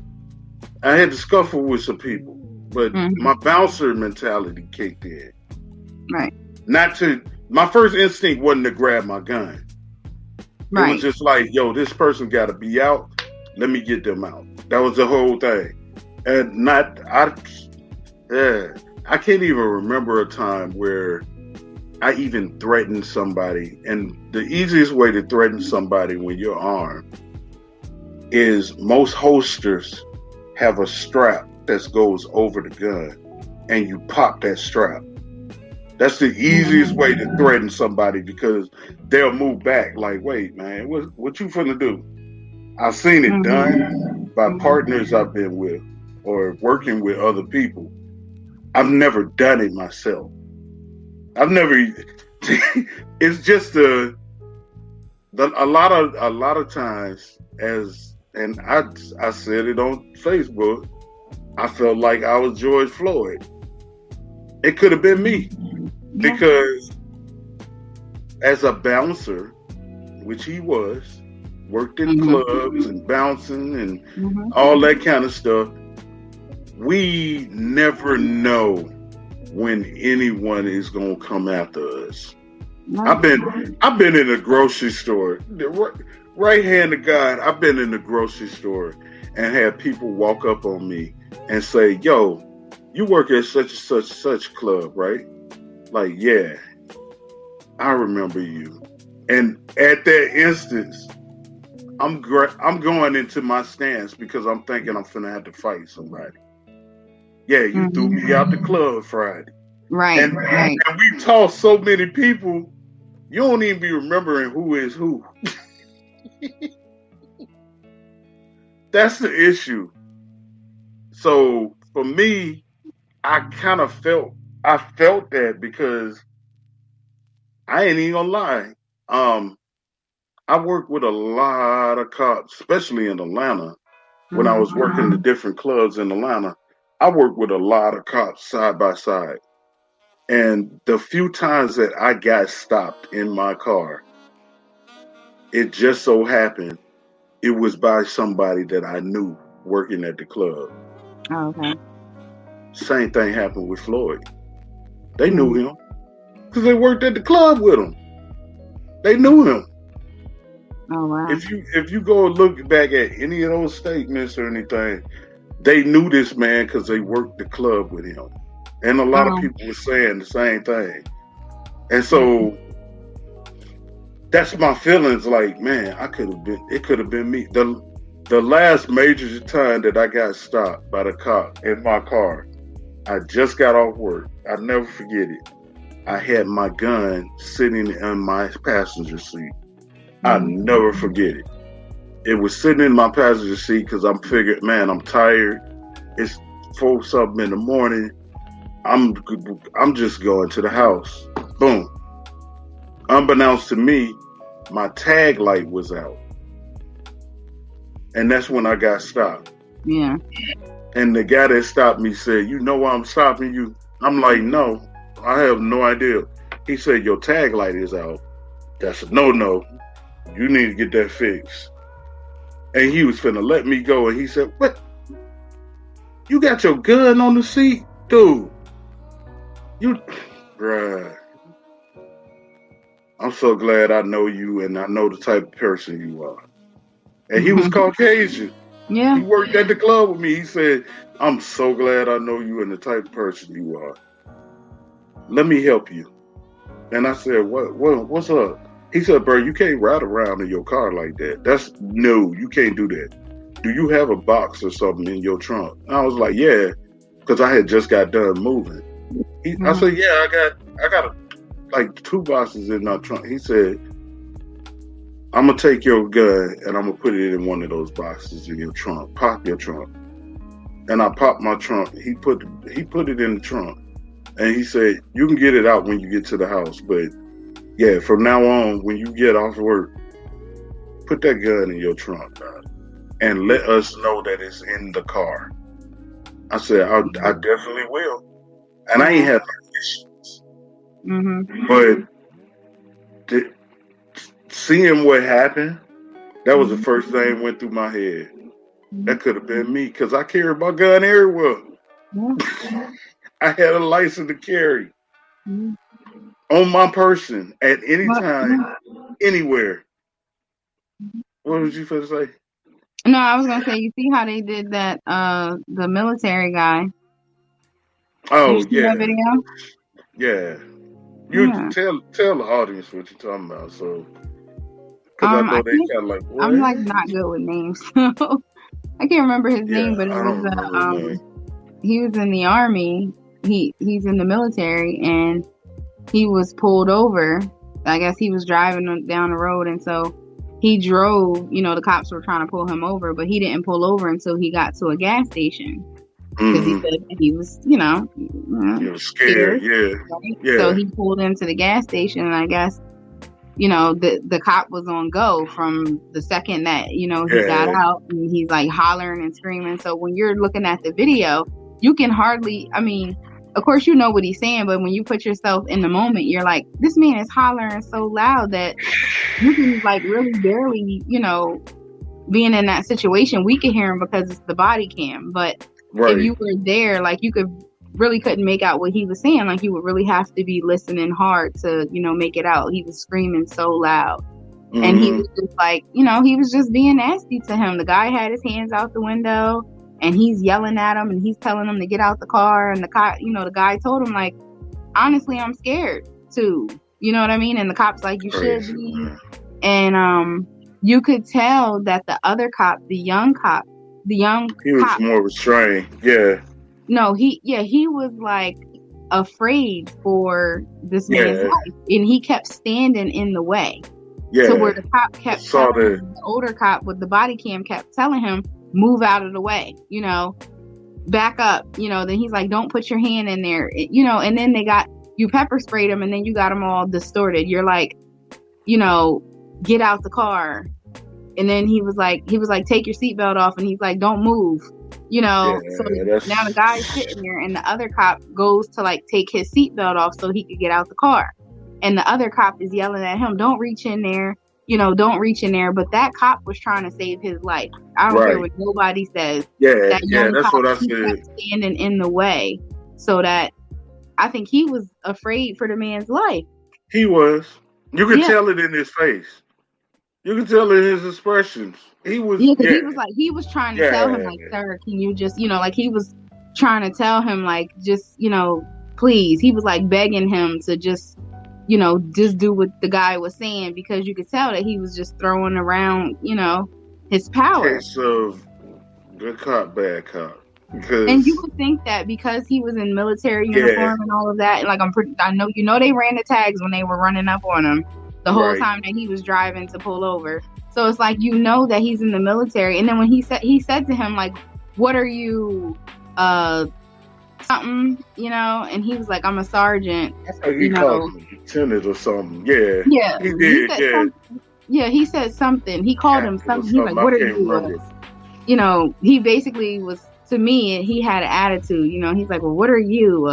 I had to scuffle with some people, but my bouncer mentality kicked in. Right. My first instinct wasn't to grab my gun. Right. It was just like, "Yo, this person got to be out. Let me get them out." That was the whole thing. And I can't even remember a time where I even threatened somebody. And the easiest way to threaten somebody when you're armed is most holsters have a strap that goes over the gun, and you pop that strap. That's the easiest way to threaten somebody because they'll move back like, "Wait, man, what you finna do?" I've seen it done by partners I've been with or working with other people. I've never done it myself. I've never. It's just a lot of times, and I said it on Facebook, I felt like I was George Floyd. It could have been me because as a bouncer, which he was, worked in clubs and bouncing and all that kind of stuff. we never know when anyone is gonna come after us. I've been in a grocery store. Right hand of God, I've been in the grocery store and had people walk up on me and say, "Yo, you work at such and such club, right?" Like, yeah, I remember you. And at that instance, I'm going into my stance because I'm thinking I'm finna have to fight somebody. Yeah, you threw me out the club Friday. Right. And we tossed so many people, you don't even be remembering who is who. That's the issue. So for me, I felt that because I ain't even gonna lie. I worked with a lot of cops, especially in Atlanta. When I was working the different clubs in Atlanta, I worked with a lot of cops side by side. And the few times that I got stopped in my car, it just so happened it was by somebody that I knew working at the club. Oh, okay. Same thing happened with Floyd. They knew him because they worked at the club with him. They knew him. Oh, wow. If you go and look back at any of those statements or anything, they knew this man because they worked the club with him. And a lot of people were saying the same thing. And so that's my feelings. Like, man, it could have been me. The last major time that I got stopped by the cop in my car, I just got off work. I'll never forget it. I had my gun sitting in my passenger seat. I'll never forget it. It was sitting in my passenger seat because I'm figured, man, I'm tired. It's 4-something in the morning. I'm just going to the house. Boom. Unbeknownst to me, my tag light was out. And that's when I got stopped. Yeah. And the guy that stopped me said, "You know why I'm stopping you?" I'm like, "No, I have no idea." He said, "Your tag light is out." That's a no. You need to get that fixed. And he was finna let me go. And he said, "What? You got your gun on the seat? Dude, bruh. I'm so glad I know you and I know the type of person you are." And he was Caucasian. Yeah. He worked at the club with me. He said, "I'm so glad I know you and the type of person you are. Let me help you." And I said, what's up? He said, "Bro, you can't ride around in your car like that. No, you can't do that. Do you have a box or something in your trunk?" And I was like, "Yeah," because I had just got done moving. I said, "Yeah, I got like 2 boxes in my trunk." He said, "I'm gonna take your gun and I'm gonna put it in one of those boxes in your trunk. Pop your trunk." And I popped my trunk. He put it in the trunk, and he said, "You can get it out when you get to the house, but yeah, from now on, when you get off work, put that gun in your trunk, man, and let us know that it's in the car." I said, I definitely will. And I ain't had no issues. But seeing what happened, that was the first thing that went through my head. That could have been me because I carried my gun everywhere. I had a license to carry on my person at any time, anywhere. What was you going to say? No, I was going to say, you see how they did that, the military guy? Oh, you see that video? Yeah. Tell the audience what you're talking about. So, because I know they kind of like, what? I'm like not good with names. I can't remember his name, but it was he was in the army. He's in the military, and he was pulled over. I guess he was driving down the road, and so he drove. The cops were trying to pull him over, but he didn't pull over until he got to a gas station because he said he was, he was scared. Yeah, right? Yeah. So he pulled into the gas station, and I guess the cop was on go from the second that he got out, and he's like hollering and screaming. So when you're looking at the video, you can hardly, of course you know what he's saying, but when you put yourself in the moment, you're like, this man is hollering so loud that you can like really barely, being in that situation, we can hear him because it's the body cam. But Right. if you were there, like you couldn't make out what he was saying. Like you would really have to be listening hard to, make it out. He was screaming so loud. Mm-hmm. And he was just like, he was just being nasty to him. The guy had his hands out the window and he's yelling at him and he's telling him to get out the car. And the cop, the guy told him, like, honestly, I'm scared too. You know what I mean? And the cop's like, you should be. And you could tell that the other cop, he was more restrained. Yeah. No, he was like afraid for this man's life, and he kept standing in the way. Yeah. So where the cop kept the older cop with the body cam kept telling him, move out of the way, back up, then he's like, don't put your hand in there, and then you pepper sprayed him, and then you got him all distorted. You're like, get out the car. And then he was like, take your seatbelt off, and he's like, don't move, so now the guy's sitting there, and the other cop goes to like take his seatbelt off so he could get out the car. And the other cop is yelling at him, don't reach in there, don't reach in there. But that cop was trying to save his life. I don't care what nobody says. Yeah, that's what I said. Standing in the way, so that I think he was afraid for the man's life. He was. You could tell it in his face. You can tell in his expressions. He was. Yeah, because he was trying to tell him, like, sir, can you just, like he was trying to tell him, like, just, please. He was like begging him to just do what the guy was saying, because you could tell that he was just throwing around, his power. Case of good cop, bad cop. And you would think that because he was in military uniform and all of that, like I know they ran the tags when they were running up on him the whole time that he was driving to pull over. So it's like, that he's in the military. And then when he said to him, like, what are you, something, and he was like, I'm a sergeant. That's how he called him, lieutenant or something. Yeah. Yeah. He did. He said something. He called him something. He's like, what are you? He basically was, to me, he had an attitude. He's like, well, what are you?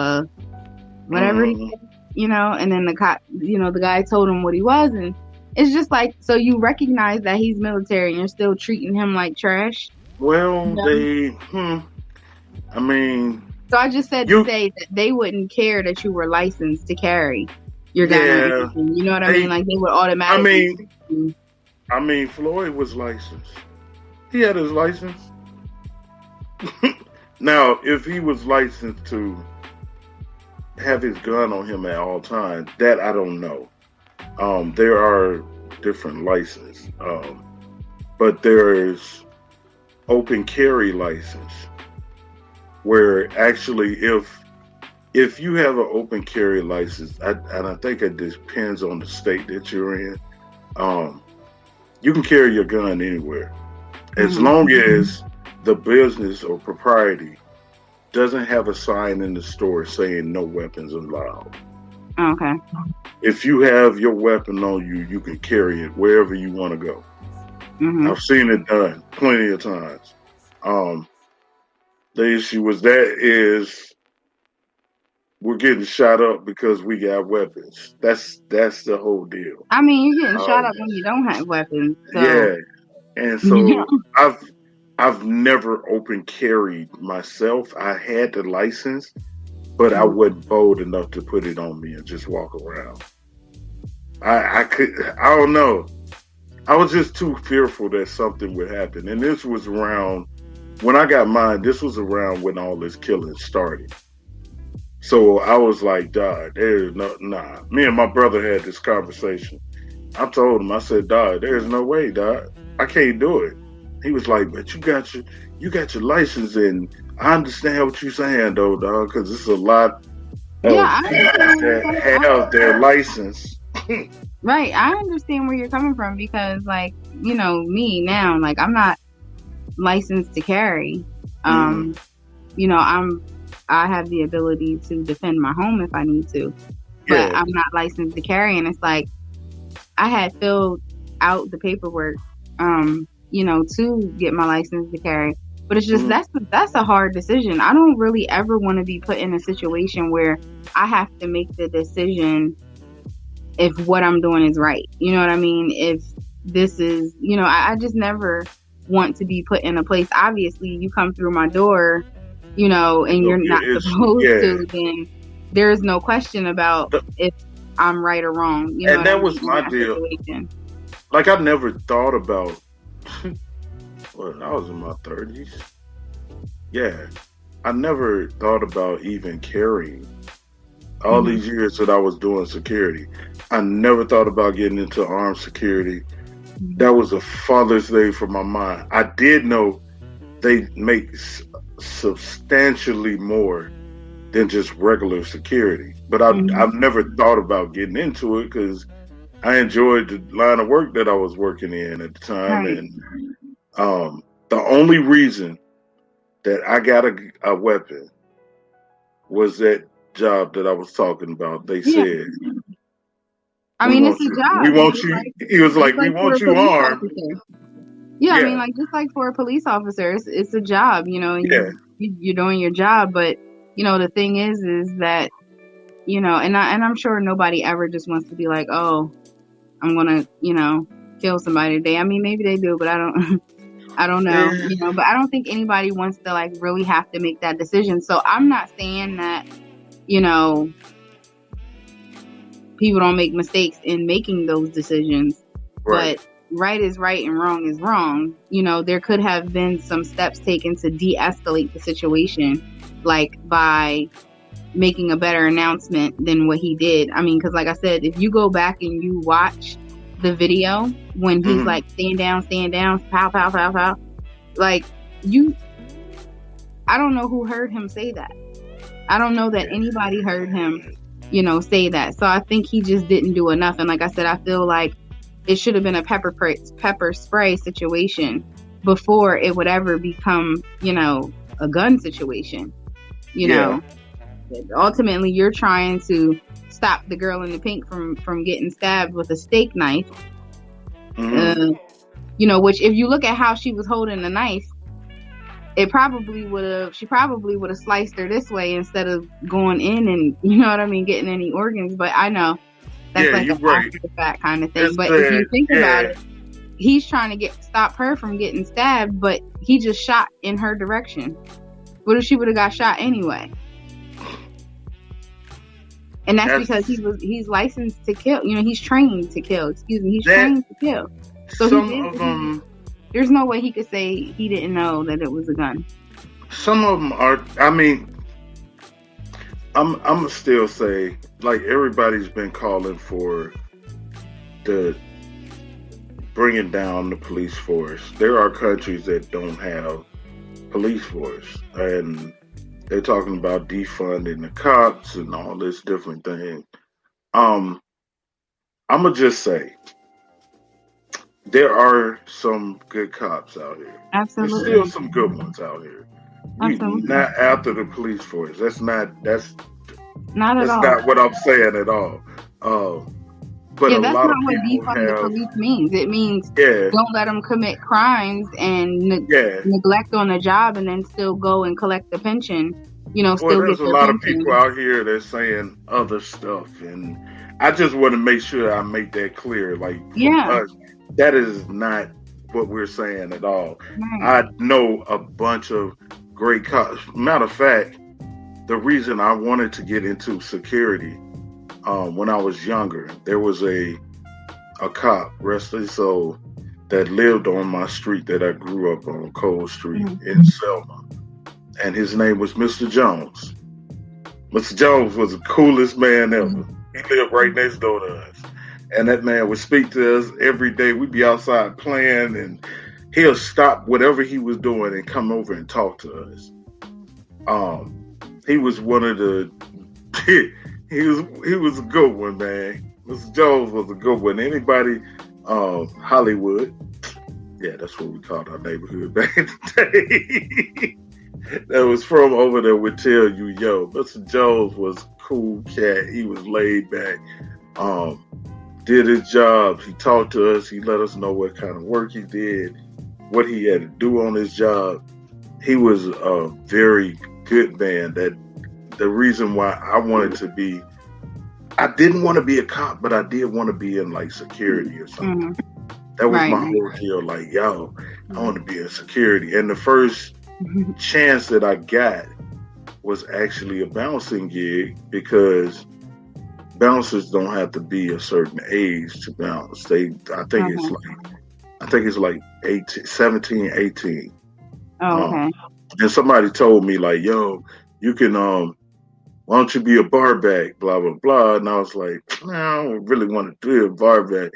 Whatever he said, and then the cop, the guy told him what he was, and it's just like, so you recognize that he's military and you're still treating him like trash. Well, I mean. So I just said to say that they wouldn't care that you were licensed to carry your gun. Yeah, you know what I mean? Like, they would automatically. I mean, Floyd was licensed. He had his license. Now, if he was licensed to have his gun on him at all times, that I don't know. There are different licenses, but there's open carry license, where actually if you have an open carry license, and I think it depends on the state that you're in, you can carry your gun anywhere, as long as the business or propriety doesn't have a sign in the store saying no weapons allowed. Okay. If you have your weapon on you, you can carry it wherever you want to go. I've seen it done plenty of times. The issue with that is we're getting shot up because we got weapons. That's the whole deal. I mean, you're getting shot up when you don't have weapons. So. Yeah, and so I've never open carried myself. I had the license, but I wasn't bold enough to put it on me and just walk around. I don't know. I was just too fearful that something would happen. And this was around, when I got mine, this was around when all this killing started. So I was like, Dad, there's nah. Me and my brother had this conversation. I told him, I said, Dad, there's no way, Dad. I can't do it. He was like, but you got your license, and I understand what you're saying, though, dog, because it's a lot of that have their license. Right. I understand where you're coming from, because, like, me now, like, I'm not licensed to carry. I have the ability to defend my home if I need to, but I'm not licensed to carry. And it's like, I had filled out the paperwork, to get my license to carry. But it's just, that's a hard decision. I don't really ever want to be put in a situation where I have to make the decision if what I'm doing is right. You know what I mean? If this is, I just never want to be put in a place. Obviously, you come through my door, and you're not supposed to, then there's no question about if I'm right or wrong. And that was my deal. Situation. Like, I never thought about, well, I was in my 30s. Yeah. I never thought about even carrying. All these years that I was doing security, I never thought about getting into armed security. That was a farthest thing from my mind. I did know they make substantially more than just regular security, but I've never thought about getting into it because I enjoyed the line of work that I was working in at the time. Right. And the only reason that I got a weapon was that job that I was talking about. They said, I mean, it's a job. We want you. He was like, we want you armed. Yeah, I mean, like, just like for a police officer, it's a job, you're doing your job. But, the thing is that, and I'm sure nobody ever just wants to be like, oh, I'm going to, kill somebody today. I mean, maybe they do, but I don't know, but I don't think anybody wants to like really have to make that decision. So I'm not saying that, people don't make mistakes in making those decisions, but right is right and wrong is wrong. There could have been some steps taken to de-escalate the situation, like by making a better announcement than what he did. I mean, because like I said, if you go back and you watch the video when he's like, stand down, pow, pow, pow, pow, like I don't know who heard him say that. I don't know that anybody heard him, say that. So I think he just didn't do enough. And like I said, I feel like it should have been a pepper spray situation before it would ever become, a gun situation. Ultimately, you're trying to stop the girl in the pink from getting stabbed with a steak knife. Which if you look at how she was holding the knife, she probably would have sliced her this way instead of going in and, getting any organs. But I know that's like a after the fact kind of thing. But if you think about it, he's trying to stop her from getting stabbed, but he just shot in her direction. What if she would have got shot anyway? And that's because he's licensed to kill. He's trained to kill. He's trained to kill. So there's no way he could say he didn't know that it was a gun. Some of them are. I mean, I'm gonna still say, like, everybody's been calling for the bringing down the police force. There are countries that don't have police force, and they're talking about defunding the cops and all this different thing. I'm gonna just say there are some good cops out here. Absolutely, there's still some good ones out here. Not after the police force. That's not what I'm saying at all. But that's not what defund the police means. It means don't let them commit crimes and neglect on the job, and then still go and collect the pension. There's a lot of people out here that's saying other stuff, and I just want to make sure I make that clear. Like, us, that is not what we're saying at all. Right. I know a bunch of great cops. Matter of fact, the reason I wanted to get into security, when I was younger, there was a cop, rest his soul, that lived on my street that I grew up on, Cole Street in Selma. And his name was Mr. Jones. Mr. Jones was the coolest man ever. He lived right next door to us. And that man would speak to us every day. We'd be outside playing, and he'll stop whatever he was doing and come over and talk to us. He was one of the... he was a good one, man. Mr. Jones was a good one. Anybody, Hollywood, that's what we called our neighborhood back in the day, that was from over there would tell you, Mr. Jones was a cool cat. He was laid back, did his job. He talked to us. He let us know what kind of work he did, what he had to do on his job. He was a very good man. That the reason why I didn't want to be a cop, but I did want to be in like security or something. That was my whole deal. Like, I want to be in security. And the first chance that I got, was actually a bouncing gig because bouncers don't have to be a certain age to bounce. I think it's like 18, 17, 18. Okay. And somebody told me like, yo, you can why don't you be a barback, blah blah blah. And I was like, I don't really want to do a barback.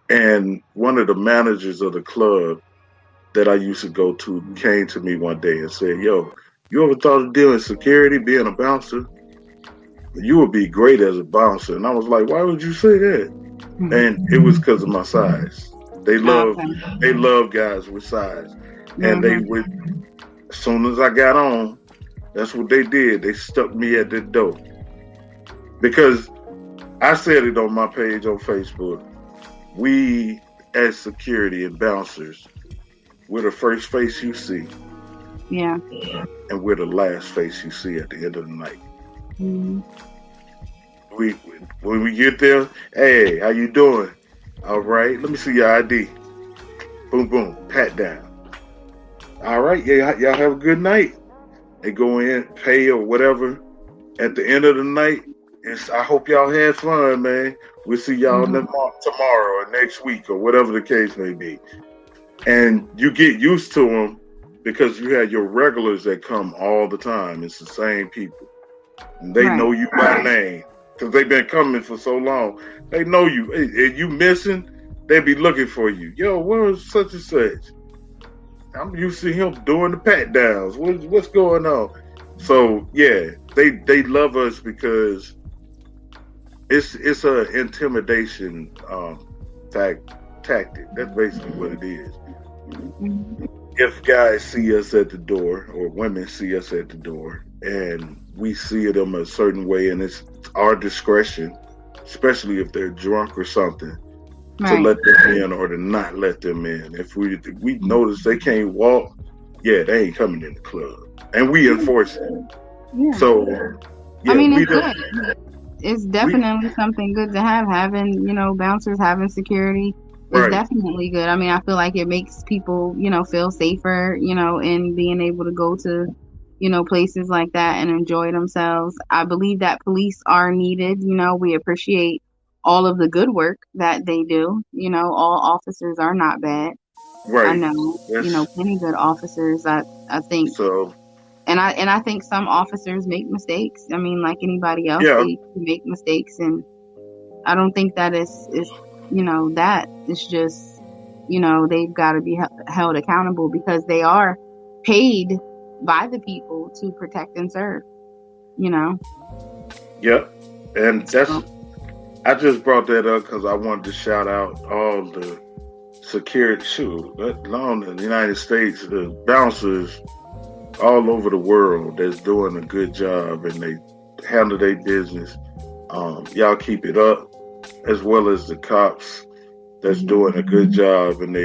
And one of the managers of the club that I used to go to came to me one day and said, yo, you ever thought of doing security, being a bouncer? You would be great as a bouncer. And I was like, why would you say that? Mm-hmm. And it was because of my size. They love guys with size. Mm-hmm. And they would, as soon as I got on, that's what they did. They stuck me at the door. Because I said it on my page on Facebook. We, as security and bouncers, we're the first face you see. Yeah. And we're the last face you see at the end of the night. Mm-hmm. When we get there, hey, how you doing? All right, let me see your ID. Boom, boom, pat down. All right, yeah, y'all have a good night. They go in, pay or whatever. At the end of the night, I hope y'all had fun, man. We'll see y'all tomorrow or next week or whatever the case may be. And you get used to them because you have your regulars that come all the time. It's the same people. And they know you by name because they've been coming for so long. They know you. If you missing, they be looking for you. Yo, where's such and such? I'm used to him doing the pat downs. What's going on? So yeah, they love us because it's a intimidation tactic. That's basically what it is. If guys see us at the door or women see us at the door and we see them a certain way and it's our discretion, especially if they're drunk or something, to let them in or to not let them in. If we notice they can't walk, yeah, they ain't coming in the club. And we enforce it. Yeah. So, yeah, I mean, it's good. It's definitely something good to have. Having, bouncers, having security is definitely good. I mean, I feel like it makes people, feel safer, in being able to go to, places like that and enjoy themselves. I believe that police are needed. We appreciate all of the good work that they do. All officers are not bad. Right. I know, plenty good officers. I think so. And I think some officers make mistakes. I mean, like anybody else, they make mistakes, and I don't think that is that. It's just, they've got to be held accountable because they are paid by the people to protect and serve. Yep, and I just brought that up because I wanted to shout out all the security, let alone in the United States, the bouncers all over the world that's doing a good job and they handle their business. Y'all keep it up, as well as the cops that's doing a good job. And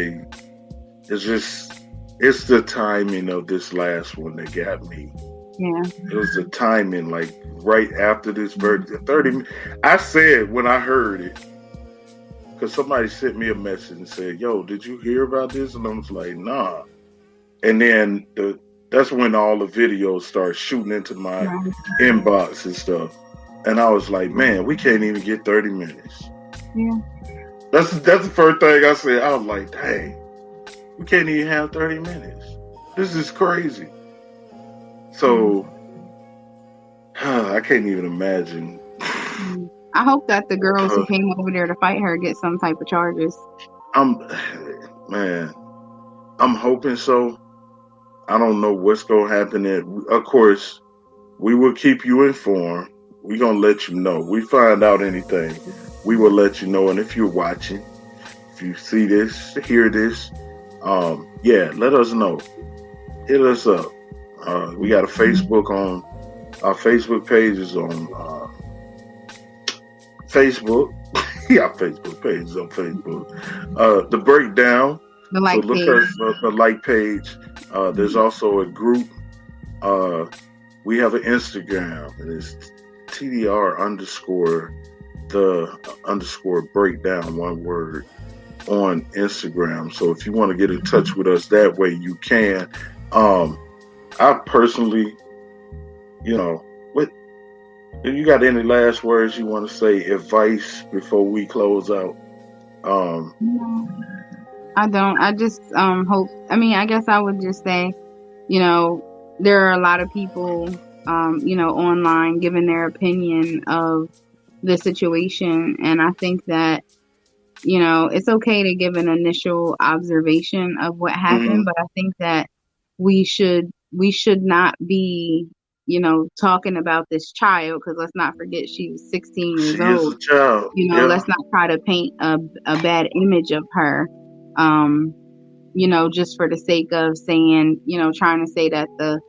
it's the timing of this last one that got me. Yeah. It was the timing, like right after this verdict. 30. I said when I heard it, because somebody sent me a message and said, yo, did you hear about this? And I was like, nah. And then that's when all the videos start shooting into my inbox and stuff. And I was like, man, we can't even get 30 minutes. Yeah. That's the first thing I said. I was like, dang, we can't even have 30 minutes. This is crazy. So, I can't even imagine. I hope that the girls who came over there to fight her get some type of charges. I'm hoping so. I don't know what's going to happen. Of course, we will keep you informed. We're going to let you know. We find out anything, we will let you know. And if you're watching, if you see this, hear this, let us know. Hit us up. We got a Facebook on, our Facebook page is on Facebook. Our Facebook page is on Facebook. The Breakdown. The like so look at the like page. There's also a group. We have an Instagram. It's TDR_the_breakdown, one word, on Instagram. So if you want to get in touch with us that way, you can. I personally you know, what you got any last words you want to say, advice before we close out? No, I don't. I just hope. I mean, I guess I would just say, you know, there are a lot of people, online giving their opinion of the situation, and I think that it's okay to give an initial observation of what Mm-hmm. happened, but I think that we should not be, talking about this child, because let's not forget she was 16 She years is old. a child. Yeah. Let's not try to paint a bad image of her, um, just for the sake of saying, trying to say that the,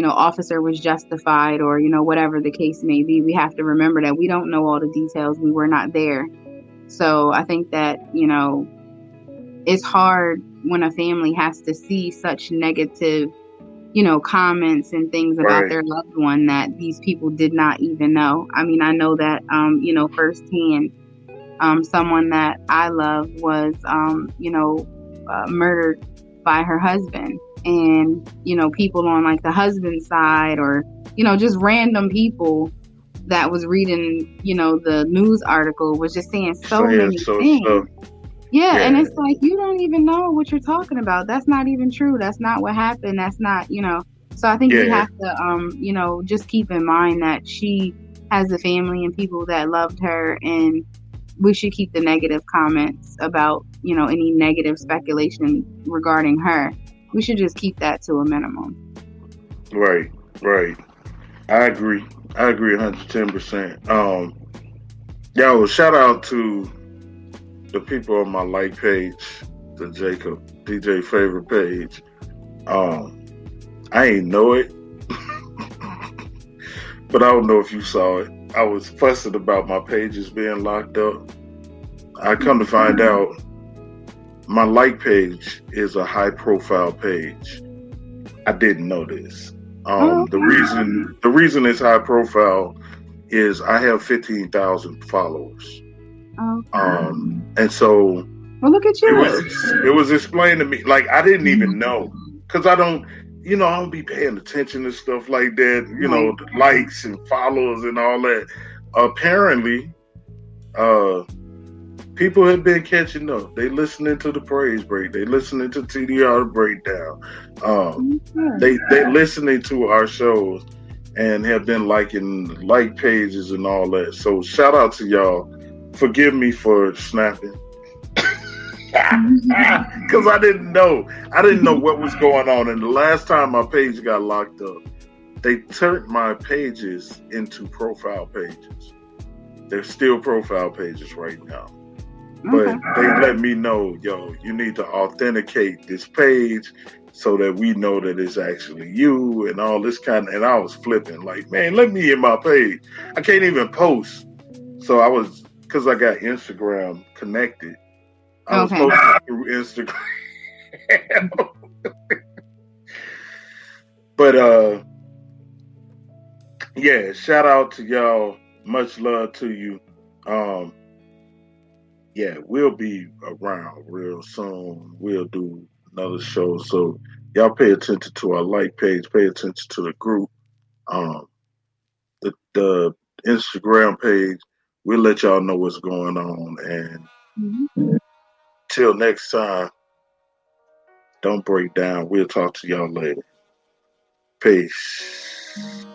officer was justified, or, whatever the case may be. We have to remember that we don't know all the details. We were not there. So I think that, it's hard when a family has to see such negative, comments and things about Right. their loved one that these people did not even know. I mean, I know that, firsthand, someone that I love was, murdered by her husband. And, people on like the husband's side, or, just random people that was reading, the news article, was just saying so Saying many so things. stuff. Yeah, and Yeah. it's like, you don't even know what you're talking about. That's not even true. That's not what happened. That's not, So I think we Yeah. have to, just keep in mind that she has a family and people that loved her, and we should keep the negative comments about, any negative speculation regarding her. We should just keep that to a minimum. Right. Right. I agree. I agree 110%. Yo, shout out to the people on my like page, the Jacob DJ favorite page. Um, I ain't know it, but I don't know if you saw it. I was fussing about my pages being locked up. I come to find out my like page is a high profile page. I didn't know this. Oh, The reason it's high profile is I have 15,000 followers. okay. And so Well, look at it you. was explained to me, like I didn't even know, because I don't be paying attention to stuff like that. Right. The likes and follows and all that. Apparently, uh, people have been catching up. They listening to the praise break. They listening to TDR breakdown. They listening to our shows and have been liking like pages and all that. So shout out to y'all. Forgive me for snapping. Because I didn't know. I didn't know what was going on. And the last time my page got locked up, they turned my pages into profile pages. They're still profile pages right now. But they let me know, yo, you need to authenticate this page so that we know that it's actually you and all this kind of. And I was flipping, like, man, let me in my page. I can't even post. So I was, because I got Instagram connected, I was posting through Instagram. But yeah, shout out to y'all. Much love to you. Yeah, we'll be around real soon. We'll do another show. So y'all pay attention to our like page, pay attention to the group. Um the Instagram page. We'll let y'all know what's going on. And till next time, don't break down. We'll talk to y'all later. Peace.